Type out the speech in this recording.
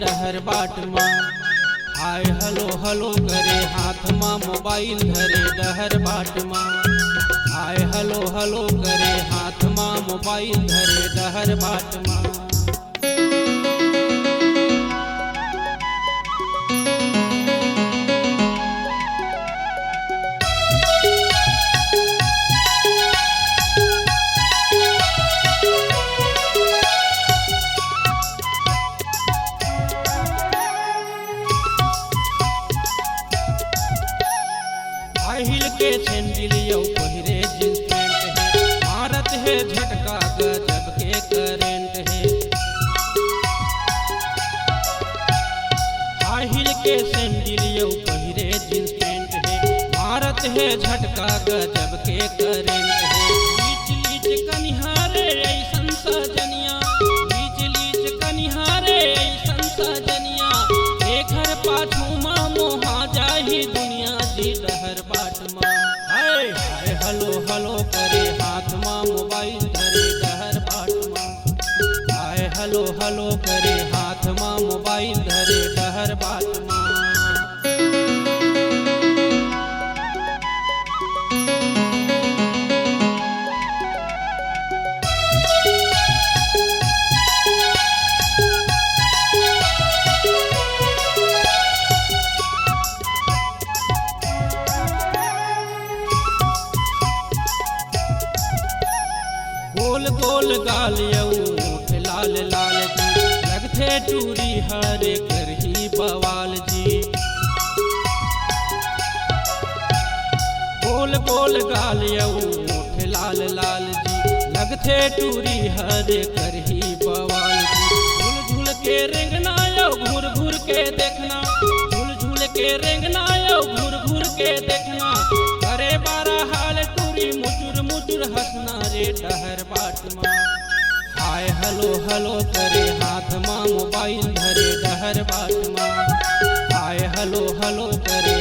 डहर बाट माँ। हाय हलो हलो करे हाथ माँ मोबाइल धरे डहर बाट माँ। हाय हलो हलो करे हाथ माँ मोबाइल धरे डहर बाट माँ। हिल के सैंडल यौ पहिरे जींस पैंट है, मारत है झटका गजब के करेंट है। हाई हिल के सैंडल यौ पहिरे जींस पैंट है, मारत है झटका गजब के करेंट है। लीच लीच कनिहारे ऐसन सजनिया, लीच लीच कनिहारे ऐसन सजनिया, एकर पाछू माँ मोहा जाही दुनिया जी डहर बाट माँ। हाय हाय हलो हलो करे हाथ माँ मोबाइल धरे डहर बाट माँ। हाय हलो हलो करे हाथ माँ मोबाइल धरे डहर बाट माँ। गोल गोल गाल ऊँट लाल लाल जी, लगथे टूरी हरे करही बवाल जी। गोल गोल गाल ऊँट लाल लाल जी, लगथे टूरी हरे करही बवाल जी। झूल झूल के रेंगना यौ घूर घूर के देखना, झूल झूल के रेंगना यौ घूर घूर के देखना, करे बारा हाल टूरी मुचुर मुचुर हंसना रे डहर बाट माँ। हाय हलो हलो करे हाथ माँ मोबाइल धरे डहर बाट माँ। हाय हलो हलो करे